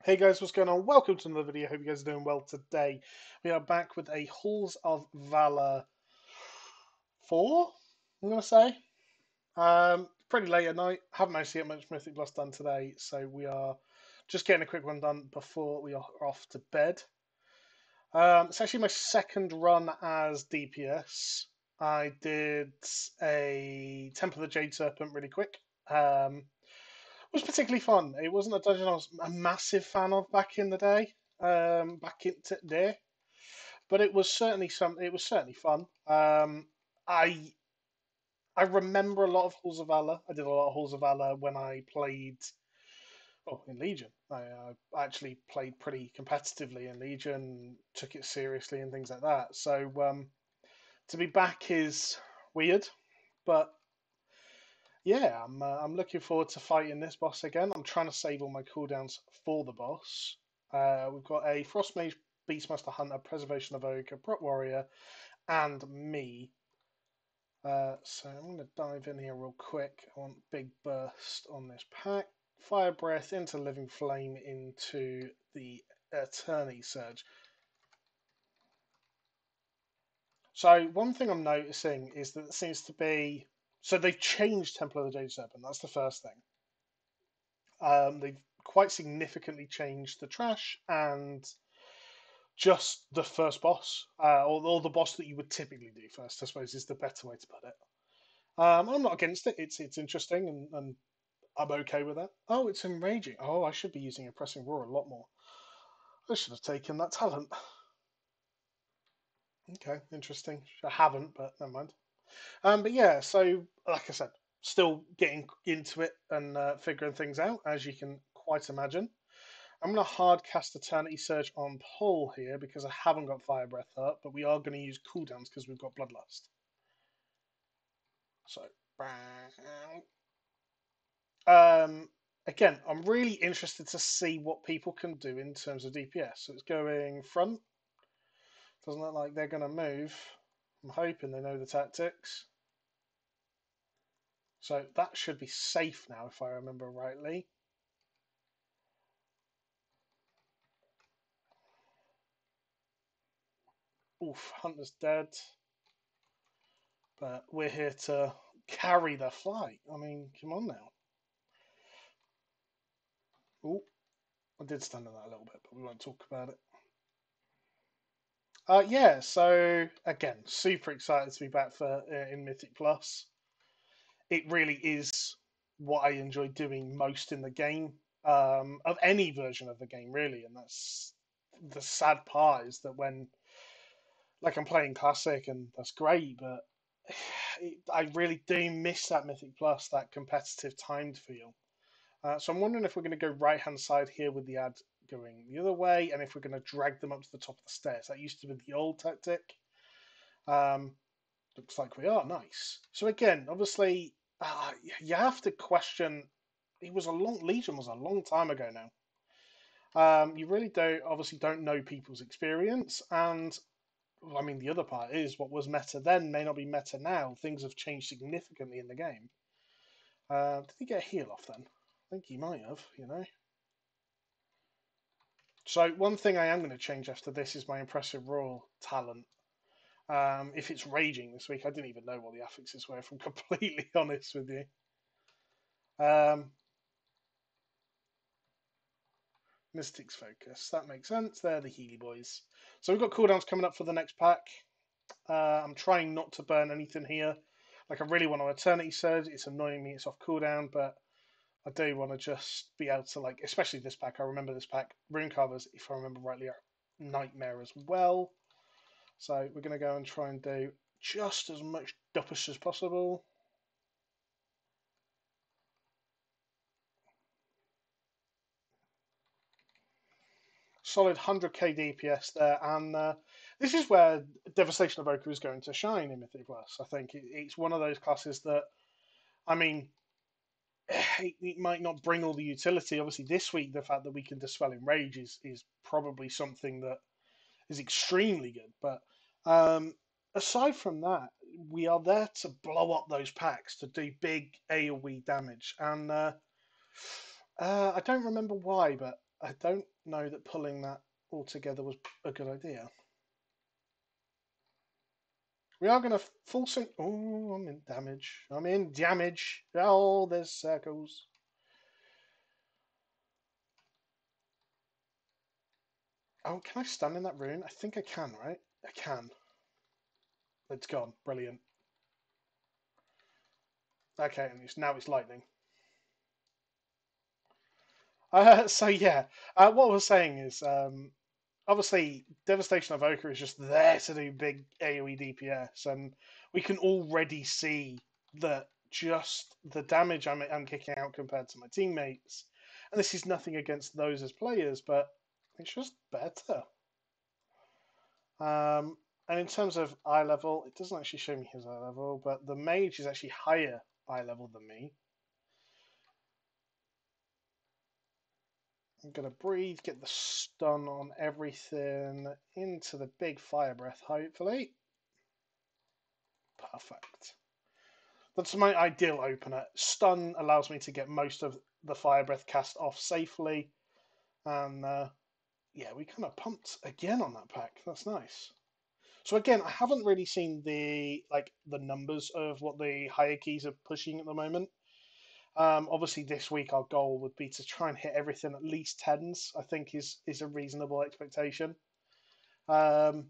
Hey guys, what's going on? Welcome to another video. Hope you guys are doing well today. We are back with a Halls of Valor 4, I'm going to say. Pretty late at night. Haven't managed to get much Mythic Plus done today, so we are just getting a quick one done before we are off to bed. It's actually my second run as DPS. I did a Temple of the Jade Serpent really quick. Was particularly fun. It wasn't a dungeon I was a massive fan of back in the day, back in there, but it was certainly some. It was certainly fun. I I remember a lot of Halls of Valor. I did a lot of Halls of Valor when I played. Oh, in Legion, I actually played pretty competitively in Legion, took it seriously and things like that. So to be back is weird, but yeah, I'm looking forward to fighting this boss again. I'm trying to save all my cooldowns for the boss. We've got a Frost Mage, Beastmaster Hunter, Preservation Evoker, Prot Warrior, and me. So I'm going to dive in here real quick. I want Big Burst on this pack. Fire Breath into Living Flame into the Eternity Surge. So one thing I'm noticing is that it seems to be... So they've changed Temple of the Jade Serpent. That's the first thing. They've quite significantly changed the trash and just the first boss, or the boss that you would typically do first, I suppose, is the better way to put it. I'm not against it. It's interesting, and I'm okay with that. Oh, it's enraging. Oh, I should be using Oppressing Roar a lot more. I should have taken that talent. Okay, interesting. I haven't, but never mind. But yeah, so like I said, still getting into it and figuring things out, as you can quite imagine. I'm going to hard cast Eternity Surge on Paul here because I haven't got Fire Breath up, but we are going to use cooldowns because we've got Bloodlust. So, again, I'm really interested to see what people can do in terms of DPS. So it's going front. Doesn't look like they're going to move. I'm hoping they know the tactics. So that should be safe now, if I remember rightly. Oof, Hunter's dead. But we're here to carry the fight. I mean, come on now. Oh, I did stand on that a little bit, but we won't talk about it. Yeah, so again, super excited to be back for in Mythic Plus. It really is what I enjoy doing most in the game, of any version of the game, really. And that's the sad part is that when, like, I'm playing Classic, and that's great, but I really do miss that Mythic Plus, that competitive timed feel. So I'm wondering if we're going to go right hand side here with the ad going the other way, and if we're going to drag them up to the top of the stairs. That used to be the old tactic. Um, Looks like we are. Nice. So again, obviously, you have to question. Legion was a long time ago now. You really don't obviously don't know people's experience, and I mean the other part is what was meta then may not be meta now. Things have changed significantly in the game. Did he get a heal off then? I think he might have. So one thing I am going to change after this is my Impressive Roar talent. If it's raging this week, I didn't even know what the affixes were, if I'm completely honest with you. Um, Mystics Focus, that makes sense. They're the Healy boys. So we've got cooldowns coming up for the next pack. I'm trying not to burn anything here. Like, I really want to Eternity Surge. It's annoying me, it's off cooldown, but I do want to just be able to, like, especially this pack. I remember this pack. Rune Carvers, if I remember rightly, are Nightmare as well. So we're going to go and try and do just as much duppish as possible. Solid 100k DPS there, and this is where Devastation Evoker is going to shine in Mythic Plus. I think it's one of those classes that, I mean, it might not bring all the utility. Obviously, this week, the fact that we can Dispel Enrage is probably something that is extremely good. But aside from that, we are there to blow up those packs, to do big AoE damage. And I don't remember why, but I don't know that pulling that all together was a good idea. We are going to full sync. Oh, I'm in damage. I'm in damage. Oh, there's circles. Oh, can I stun in that rune? I think I can, right? I can. It's gone. Brilliant. Okay, and now it's lightning. So yeah, what I was saying is, obviously, Devastation Evoker is just there to do big AoE DPS, and we can already see that just the damage I'm kicking out compared to my teammates, and this is nothing against those as players, but it's just better. And in terms of eye level, it doesn't actually show me his eye level, but the mage is actually higher eye level than me. I'm going to breathe, get the stun on everything into the big fire breath, hopefully. Perfect. That's my ideal opener. Stun allows me to get most of the fire breath cast off safely. And yeah, we kind of pumped again on that pack. That's nice. So again, I haven't really seen the numbers of what the higher keys are pushing at the moment. Obviously, this week our goal would be to try and hit everything at least tens. I think is a reasonable expectation. I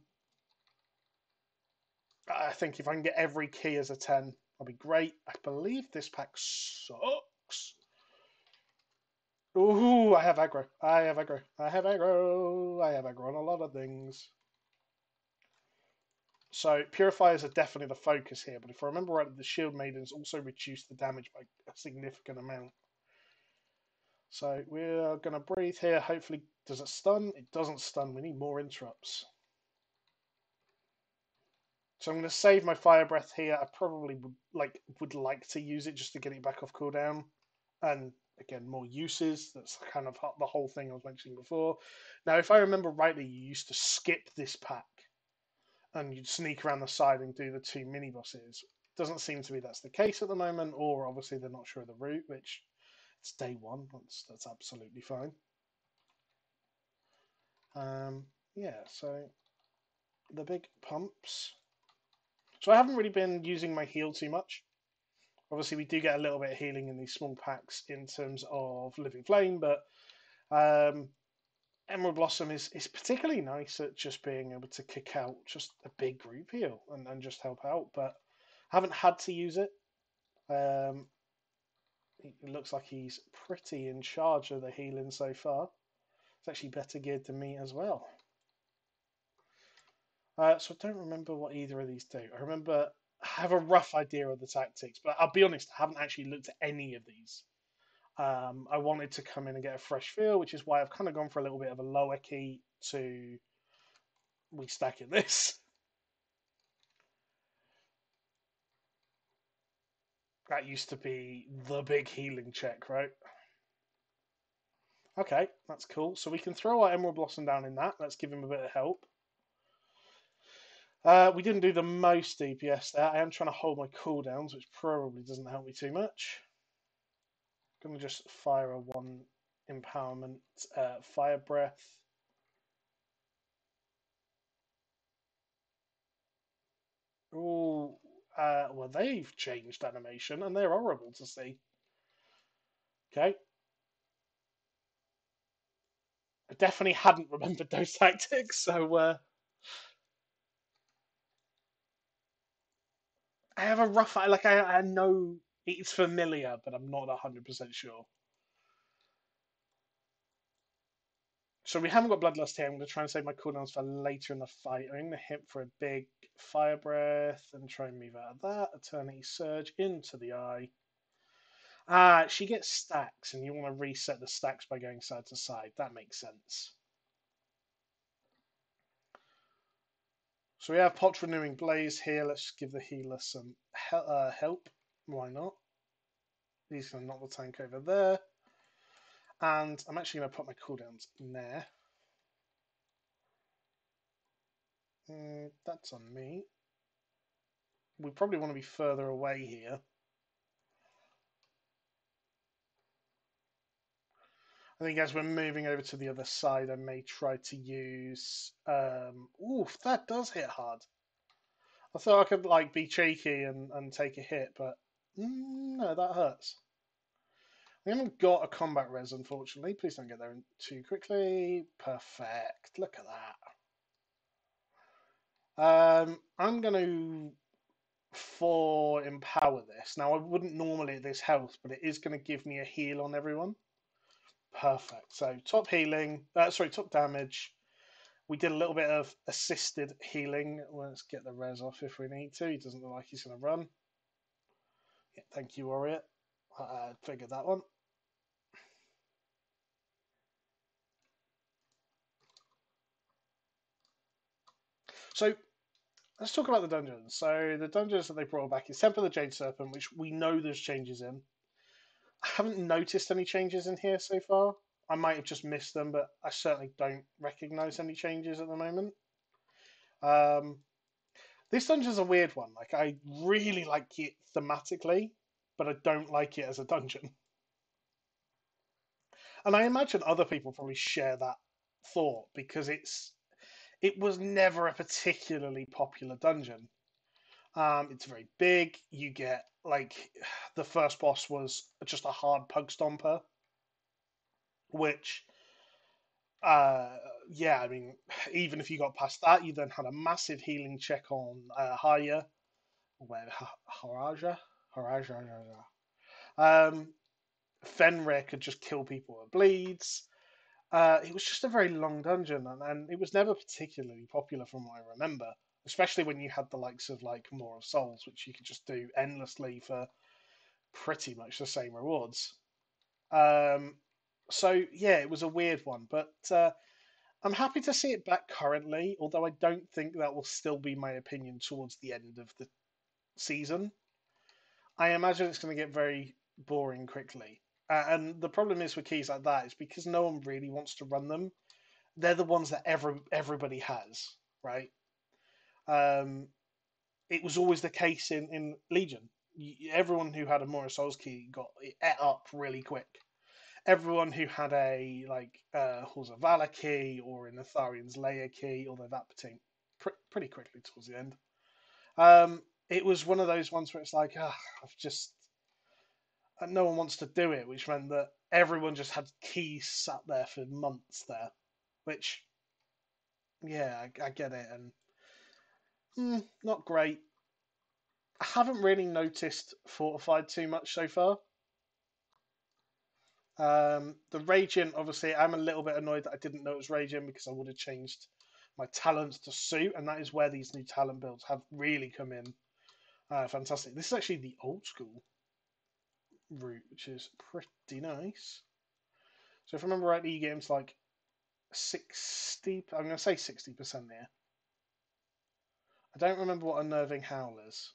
think if I can get every key as a 10, that'll be great. I believe this pack sucks. Ooh, I have aggro. I have aggro. I have aggro. I have aggro on a lot of things. So purifiers are definitely the focus here, but if I remember right, the shield maidens also reduce the damage by a significant amount. So we're going to breathe here. Hopefully, does it stun? It doesn't stun. We need more interrupts. So I'm going to save my fire breath here. I probably would like to use it just to get it back off cooldown, and again more uses. That's kind of the whole thing I was mentioning before. Now, if I remember rightly, you used to skip this pack, and you'd sneak around the side and do the 2 mini bosses. Doesn't seem to be that's the case at the moment, or obviously they're not sure of the route, which it's day one. That's absolutely fine. Yeah, so the big pumps. So I haven't really been using my heal too much. Obviously, we do get a little bit of healing in these small packs in terms of Living Flame, but Emerald Blossom is particularly nice at just being able to kick out just a big group heal and just help out, but I haven't had to use it. It looks like he's pretty in charge of the healing so far. It's actually better geared than me as well. So I don't remember what either of these do. I have a rough idea of the tactics, but I'll be honest, I haven't actually looked at any of these. I wanted to come in and get a fresh feel, which is why I've kind of gone for a little bit of a lower key to restacking this. That used to be the big healing check, right? Okay, that's cool. So we can throw our Emerald Blossom down in that. Let's give him a bit of help. We didn't do the most DPS there. I am trying to hold my cooldowns, which probably doesn't help me too much. I'm going to just fire a 1 empowerment fire breath. Oh, well, they've changed animation and they're horrible to see. Okay. I definitely hadn't remembered those tactics, so I have a rough I know it's familiar, but I'm not 100% sure. So we haven't got Bloodlust here. I'm going to try and save my cooldowns for later in the fight. I'm going to hit for a big fire breath and try and move out of that. Eternity Surge into the eye. She gets stacks, and you want to reset the stacks by going side to side. That makes sense. So we have Pot Renewing Blaze here. Let's give the healer some help. Why not? He's going to knock the tank over there. And I'm actually going to put my cooldowns in there. That's on me. We probably want to be further away here. I I think as we're moving over to the other side, I may try to use. Oof, that does hit hard. I thought I could like be cheeky and take a hit, but no, that hurts. We haven't got a combat res, unfortunately. Please don't get there too quickly. Perfect. Look at that. I'm going to for empower this. Now, I wouldn't normally at this health, but it is going to give me a heal on everyone. Perfect. So top healing, sorry, top damage. We did a little bit of assisted healing. Let's get the res off if we need to. He doesn't look like he's going to run. Yeah, thank you, Warrior. I figured that one. So let's talk about the dungeons. So the dungeons that they brought back is Temple of the Jade Serpent, which we know there's changes in. I haven't noticed any changes in here so far. I might have just missed them, but I certainly don't recognise any changes at the moment. Um, this dungeon's a weird one. Like I really like it thematically, but I don't like it as a dungeon. And I imagine other people probably share that thought because it was never a particularly popular dungeon. It's very big. You get like the first boss was just a hard pug stomper, which yeah, I mean, even if you got past that, you then had a massive healing check on Haya, where Haraja, Haraja. Um, Fenrir could just kill people with bleeds. It was just a very long dungeon, and it was never particularly popular from what I remember. Especially when you had the likes of like More of Souls, which you could just do endlessly for pretty much the same rewards. Um, so yeah, it was a weird one, but I'm happy to see it back currently. Although I don't think that will still be my opinion towards the end of the season. I imagine it's going to get very boring quickly. And the problem is with keys like that is because no one really wants to run them. They're the ones that everybody has, right? Um, it was always the case in Legion. Everyone who had a Mora Souls key got it ate up really quick. Everyone who had a like Halls of Valor key or an Atharian's Lair key, although that became pretty quickly towards the end. It was one of those ones where it's like, I've just no one wants to do it, which meant that everyone just had keys sat there for months there, which yeah, I get it, and not great. I haven't really noticed Fortified too much so far. The Raging, obviously, I'm a little bit annoyed that I didn't know it was Raging because I would have changed my talents to suit, and that is where these new talent builds have really come in. Fantastic. This is actually the old school route, which is pretty nice. So if I remember rightly, you get into like 60. I'm going to say 60% here. I don't remember what Unnerving Howl is.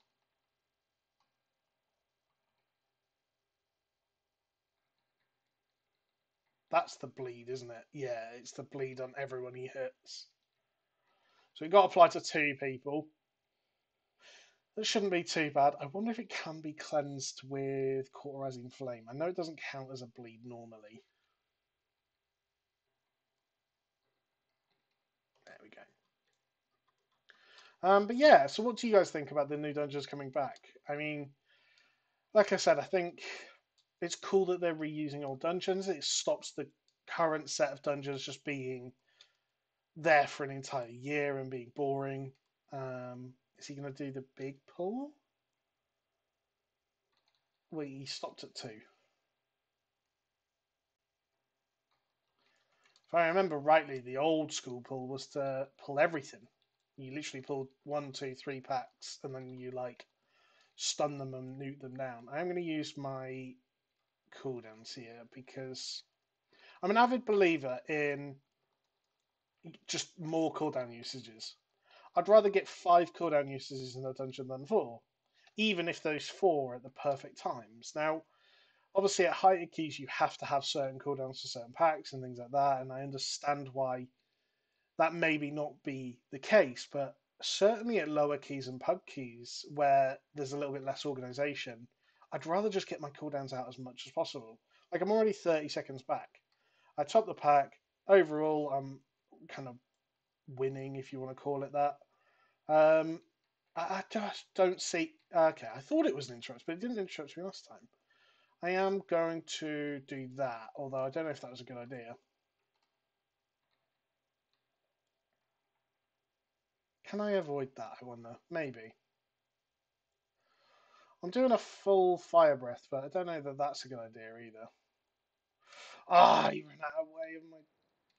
That's the bleed, isn't it? Yeah, it's the bleed on everyone he hits. So it got applied to two people. That shouldn't be too bad. I wonder if it can be cleansed with Cauterizing Flame. I know it doesn't count as a bleed normally. There we go. But yeah, so what do you guys think about the new dungeons coming back? I mean, like I said, I think it's cool that they're reusing old dungeons. It stops the current set of dungeons just being there for an entire year and being boring. Is he going to do the big pull? Wait, he stopped at 2. If I remember rightly, the old school pull was to pull everything. You literally pulled 1, 2, 3 packs, and then you like stun them and nuke them down. I'm going to use my cooldowns here because I'm an avid believer in just more cooldown usages. I'd rather get 5 cooldown usages in a dungeon than 4, even if those 4 are at the perfect times. Now, obviously, at higher keys, you have to have certain cooldowns for certain packs and things like that, and I understand why that maybe not be the case, but certainly at lower keys and pub keys, where there's a little bit less organization, I'd rather just get my cooldowns out as much as possible. Like, I'm already 30 seconds back. I top the pack. Overall, I'm kind of winning, if you want to call it that. Um, I just don't see. Okay, I thought it was an interrupt, but it didn't interrupt me last time. I am going to do that, although I don't know if that was a good idea. Can I avoid that, I wonder? Maybe. I'm doing a full fire breath, but I don't know that that's a good idea either. Ah, oh, you ran out of way of my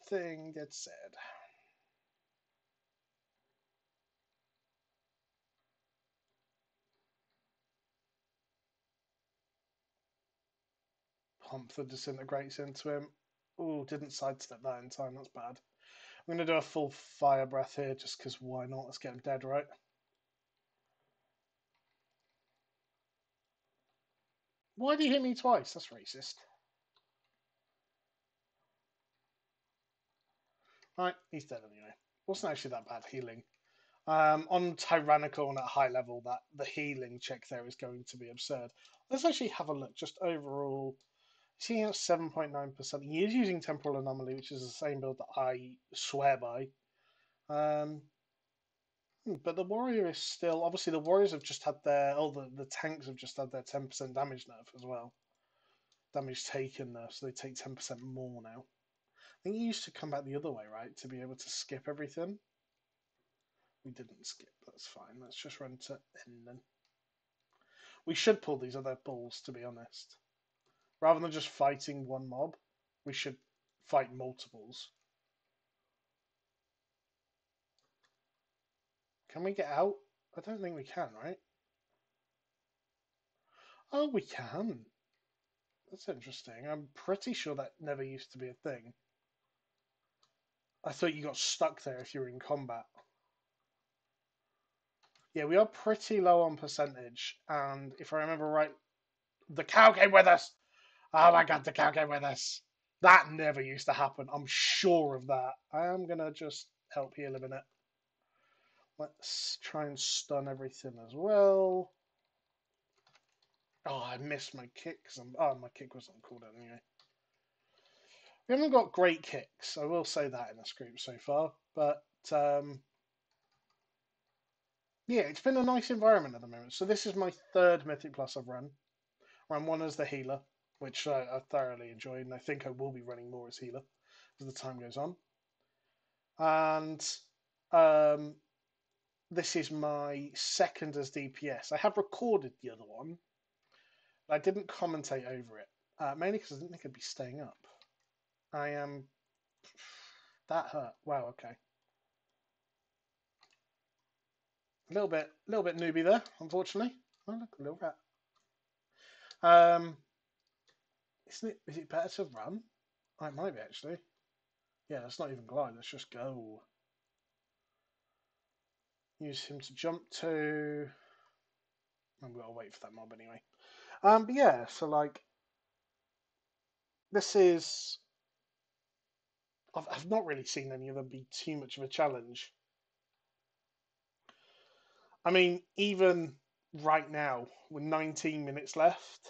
thing, dead said. Pump the disintegrates into him. Oh, didn't sidestep that in time, that's bad. I'm going to do a full fire breath here just because why not? Let's get him dead, right? Why did he hit me twice? That's racist. Right, he's dead anyway. Wasn't actually that bad healing. On Tyrannical and at high level, that the healing check there is going to be absurd. Let's actually have a look. Just overall, seeing at 7.9%. He is using Temporal Anomaly, which is the same build that I swear by. But the warrior is still obviously the warriors have just had their the tanks have just had their 10% damage nerf as well. Damage taken nerf, so they take 10% more now. I think you used to come back the other way, right? To be able to skip everything. We didn't skip, that's fine. Let's just run to end then. We should pull these other bulls, to be honest. Rather than just fighting one mob, we should fight multiples. Can we get out? I don't think we can, right? Oh, we can. That's interesting. I'm pretty sure that never used to be a thing. I thought you got stuck there if you were in combat. Yeah, we are pretty low on percentage, and if I remember right, the cow came with us. Oh my god, the cow came with us. That never used to happen. I'm sure of that. I am gonna just help heal a minute. Let's try and stun everything as well. Oh, I missed my kick because my kick was on cooldown anyway. We haven't got great kicks. I will say that in this group so far, but yeah, it's been a nice environment at the moment. So this is my third Mythic Plus I've run. Ran one as the healer, which I thoroughly enjoyed, and I think I will be running more as healer as the time goes on. And um, this is my second as DPS. I have recorded the other one, but I didn't commentate over it, mainly because I didn't think I'd be staying up. I am... That hurt. Wow, okay. Little bit newbie there, unfortunately. Oh, look, a little rat. Is it better to run? Oh, it might be, actually. Yeah, let's not even glide. Let's just go. Use him to jump to. I'm gonna wait for that mob anyway. But yeah, so like, this is. I've not really seen any of them be too much of a challenge. I mean, even right now, with 19 minutes left,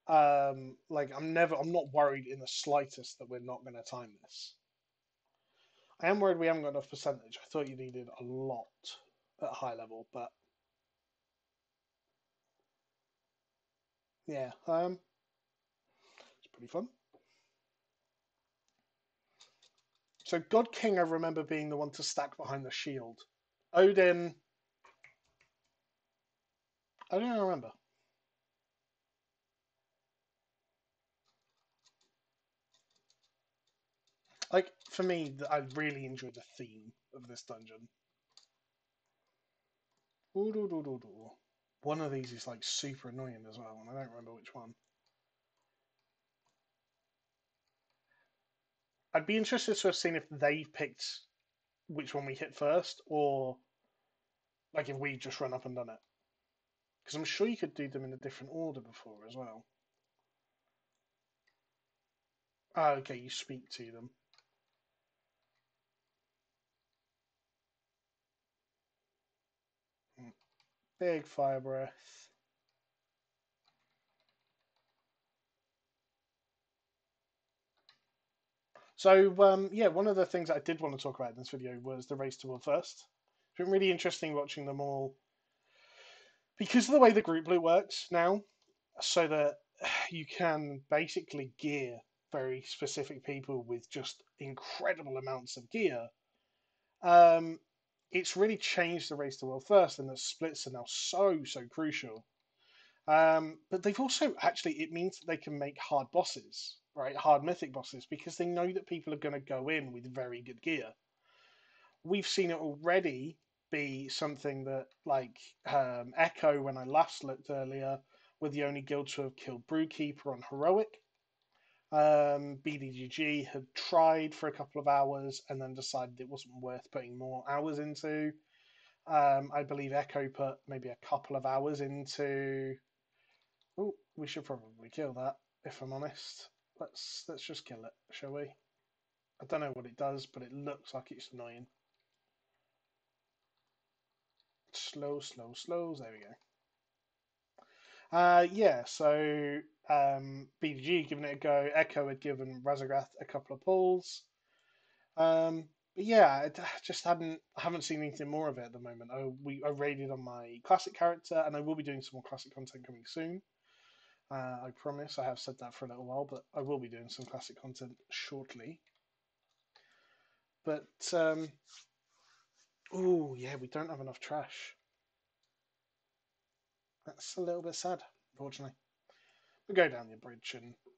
like I'm not worried in the slightest that we're not going to time this. I am worried we haven't got enough percentage. I thought you needed a lot at high level, but yeah, it's pretty fun. So God King, I remember being the one to stack behind the shield. Odin, I don't remember. Like for me, I really enjoyed the theme of this dungeon. Ooh, doo, doo, doo, doo. One of these is like super annoying as well, and I don't remember which one. I'd be interested to have seen if they picked which one we hit first, or like if we just run up and done it. Because I'm sure you could do them in a different order before as well. Oh, okay, you speak to them. Big fire breath. So, yeah, one of the things I did want to talk about in this video was the race to world first. It's been really interesting watching them all because of the way the group blue works now, so that you can basically gear very specific people with just incredible amounts of gear. Um, it's really changed the race to world first, and the splits are now so crucial. But they've also actually, it means that they can make hard bosses, right? Hard mythic bosses, because they know that people are going to go in with very good gear. We've seen it already be something that, like Echo, when I last looked earlier, were the only guild to have killed Brewkeeper on Heroic. BDGG had tried for a couple of hours and then decided it wasn't worth putting more hours into. I believe Echo put maybe a couple of hours into. Oh, we should probably kill that, if I'm honest. Let's just kill it, shall we? I don't know what it does, but it looks like it's annoying. Slow. There we go. Yeah, so BDG giving it a go. Echo had given Razagrath a couple of pulls. But yeah, I just haven't seen anything more of it at the moment. I raided on my classic character, and I will be doing some more classic content coming soon. I promise. I have said that for a little while, but I will be doing some classic content shortly. But oh yeah, we don't have enough trash. That's a little bit sad, unfortunately. We'll go down the bridge and be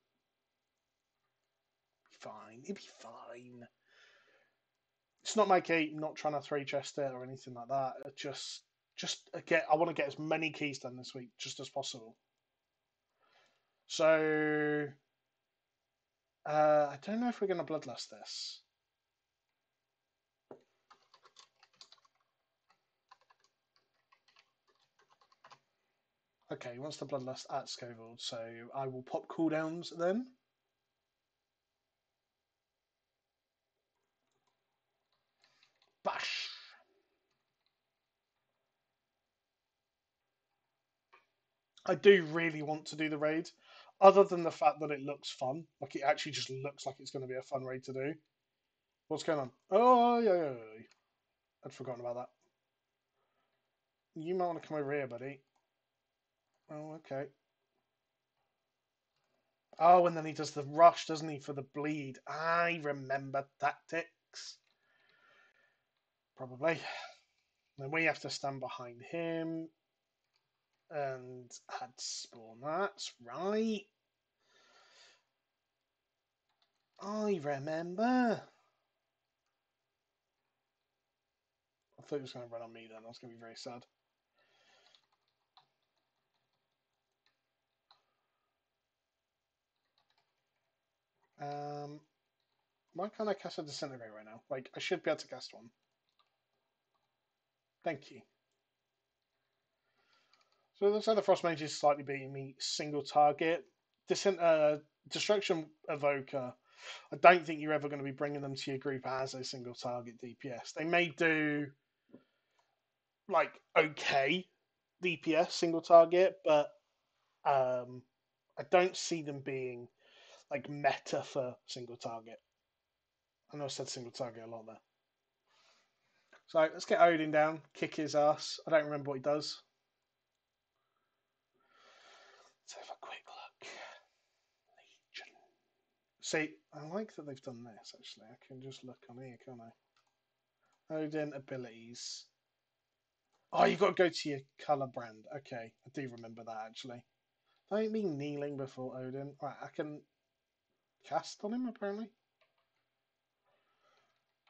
fine. It'll be fine. It's not my key. I'm not trying to three chest it or anything like that. Just get. I want to get as many keys done this week just as possible. So I don't know if we're going to bloodlust this. Okay, he wants to bloodlust at Scoville, so I will pop cooldowns then. Bash! I do really want to do the raid, other than the fact that it looks fun. Like, it actually just looks like it's going to be a fun raid to do. What's going on? Oh, yeah. I'd forgotten about that. You might want to come over here, buddy. Oh, okay. Oh, and then he does the rush, doesn't he, for the bleed? I remember tactics. Probably. Then we have to stand behind him and add spawn. That's right. I remember. I thought he was going to run on me then. I was going to be very sad. Why can't I cast a Disintegrate right now? Like, I should be able to cast one. Thank you. So it looks like the Frost Mage is slightly beating me single target. Destruction Evoker. I don't think you're ever going to be bringing them to your group as a single target DPS. They may do like okay DPS single target, but I don't see them being like meta for single target. I know I said single target a lot there. So let's get Odin down, kick his ass. I don't remember what he does. Let's have a quick look. Legion. See, I like that they've done this actually. I can just look on here, can't I? Odin abilities. Oh, you've got to go to your colour brand. Okay, I do remember that actually. Don't mean kneeling before Odin. Right, I can cast on him apparently.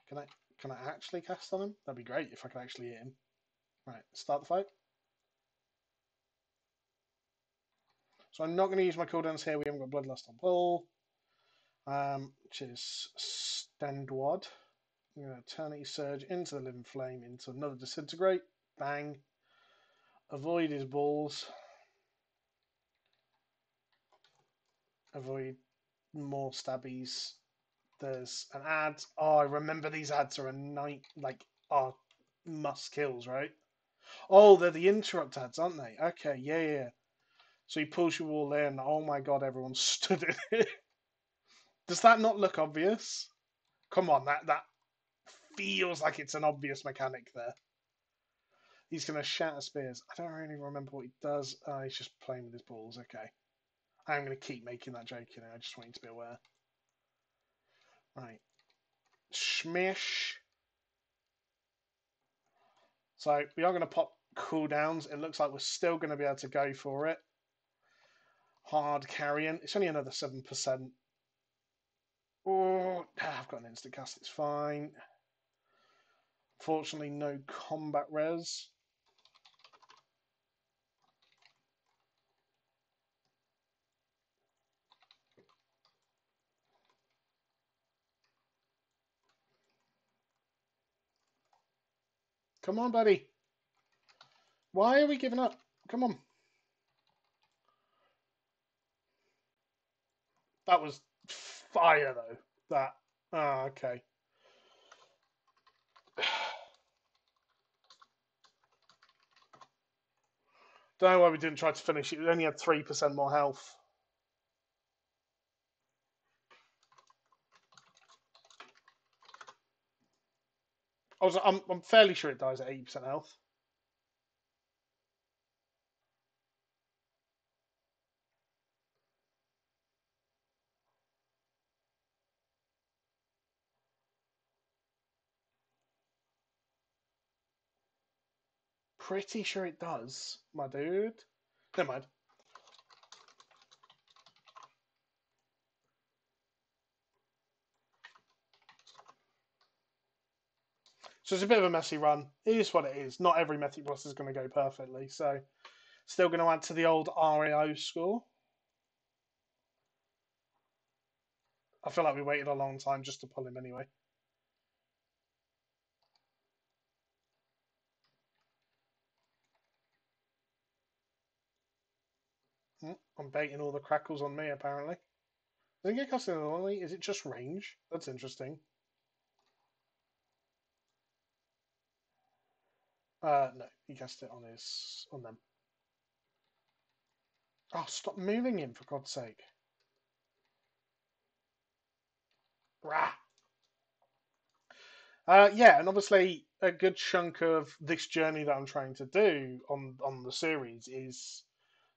Can I actually cast on him? That'd be great if I could actually hit him. Right, start the fight. So I'm not going to use my cooldowns here. We haven't got Bloodlust on pull, which is Stendwad. I'm going to Eternity Surge into the Living Flame, into another Disintegrate. Bang. Avoid his balls. Avoid more stabbies. There's an ad. Oh, I remember these ads are a night, like, are must kills, right? Oh, they're the interrupt ads, aren't they? Okay, yeah. So he pulls you all in. Oh my god, everyone stood in it. Does that not look obvious? Come on, that feels like it's an obvious mechanic there. He's going to shatter spears. I don't really remember what he does. He's just playing with his balls. Okay. I'm going to keep making that joke, you know. I just want you to be aware. Right. Smish. So we are going to pop cooldowns. It looks like we're still going to be able to go for it. Hard carrying. It's only another 7%. Oh, I've got an instant cast. It's fine. Fortunately, no combat res. Come on, buddy. Why are we giving up? Come on. That was fire, though. That. Ah, okay. Don't know why we didn't try to finish it. We only had 3% more health. I'm fairly sure it dies at 80% health. Pretty sure it does, my dude. Never mind. So it's a bit of a messy run. It is what it is. Not every Mythic boss is going to go perfectly. So still going to add to the old RAO score. I feel like we waited a long time just to pull him anyway. I'm baiting all the crackles on me, apparently. Does it get casted normally? Is it just range? That's interesting. No, he cast it on them. Oh, stop moving him, for God's sake. Rah! Yeah, and obviously a good chunk of this journey that I'm trying to do on the series is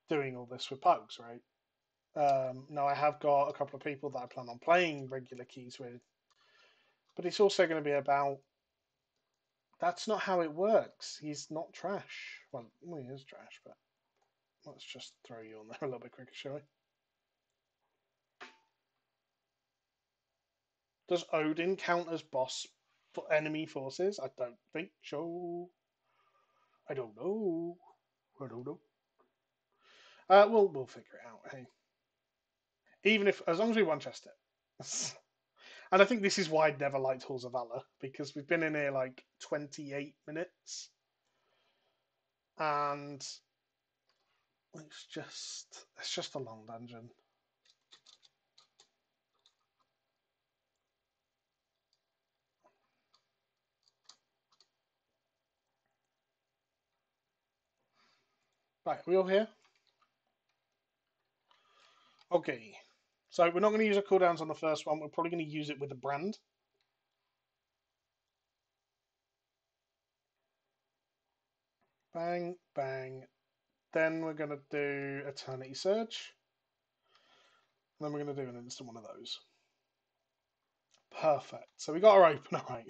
doing all this with pugs, right? Now I have got a couple of people that I plan on playing regular keys with, but it's also going to be about that's not how it works. He's not trash. Well, he is trash, but let's just throw you on there a little bit quicker, shall we? Does Odin count as boss for enemy forces? I don't think so. I don't know. I don't know. We'll figure it out. Hey, even if as long as we one chest it. And I think this is why I never liked Halls of Valor because we've been in here like 28 minutes, and it's just a long dungeon. Right, are we all here? Okay. So we're not going to use our cooldowns on the first one. We're probably going to use it with a brand. Bang, bang. Then we're going to do Eternity Surge. And then we're going to do an instant one of those. Perfect. So we got our opener right.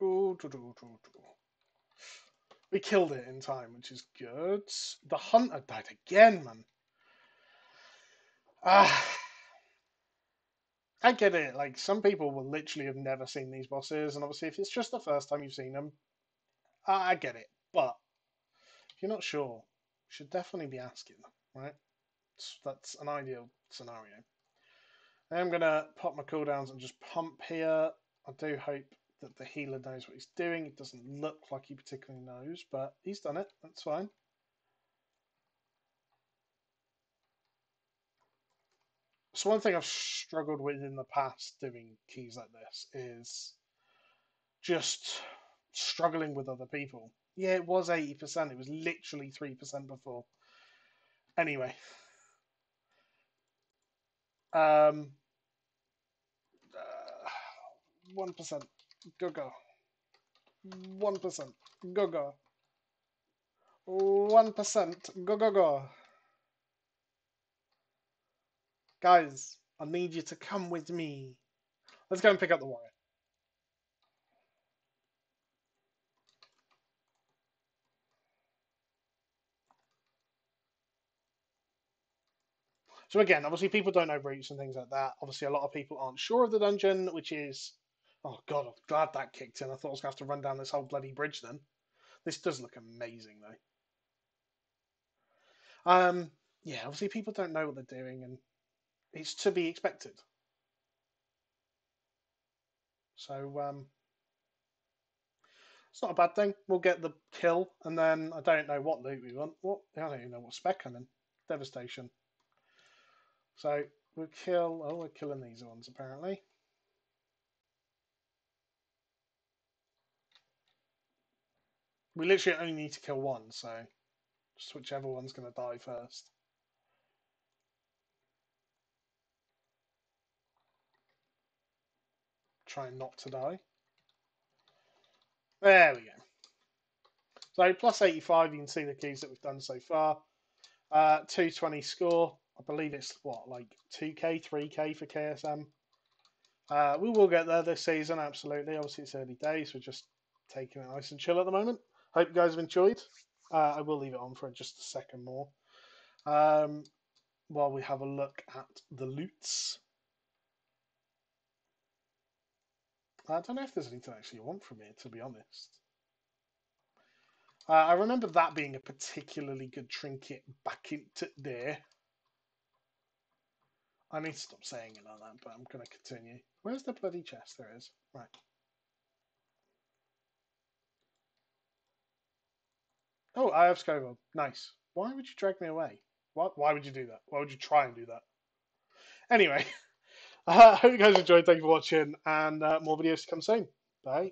Ooh, we killed it in time, which is good. The hunter died again, man. Ah, I get it. Like some people will literally have never seen these bosses, and obviously, if it's just the first time you've seen them, I get it. But if you're not sure, you should definitely be asking, right? That's an ideal scenario. I'm gonna pop my cooldowns and just pump here. I do hope that the healer knows what he's doing. It doesn't look like he particularly knows, but he's done it. That's fine. So one thing I've struggled with in the past doing keys like this is just struggling with other people. Yeah, it was 80%. It was literally 3% before. Anyway. 1%. Go go. 1%. Go go. 1%. Go go go. Guys, I need you to come with me. Let's go and pick up the wire. So again, obviously people don't know routes and things like that. Obviously a lot of people aren't sure of the dungeon, which is... Oh god, I'm glad that kicked in. I thought I was going to have to run down this whole bloody bridge then. This does look amazing though. Yeah, obviously people don't know what they're doing and it's to be expected. So it's not a bad thing. We'll get the kill and then I don't know what loot we want. What? I don't even know what spec I'm in. Devastation. So we'll kill... Oh, we're killing these ones apparently. We literally only need to kill one, so just whichever one's going to die first. Try not to die. There we go. So plus 85, you can see the keys that we've done so far. 220 score. I believe it's what, like 2k, 3k for KSM. We will get there this season, absolutely. Obviously, it's early days. We're just taking it nice and chill at the moment. Hope you guys have enjoyed. I will leave it on for just a second more while we have a look at the loots. I don't know if there's anything I actually want from here, to be honest. I remember that being a particularly good trinket back into there. I need to stop saying it like that, but I'm going to continue. Where's the bloody chest? There it is. Right. Oh, I have Scoville. Nice. Why would you drag me away? What? Why would you do that? Why would you try and do that? Anyway, I hope you guys enjoyed. Thank you for watching, and more videos to come soon. Bye.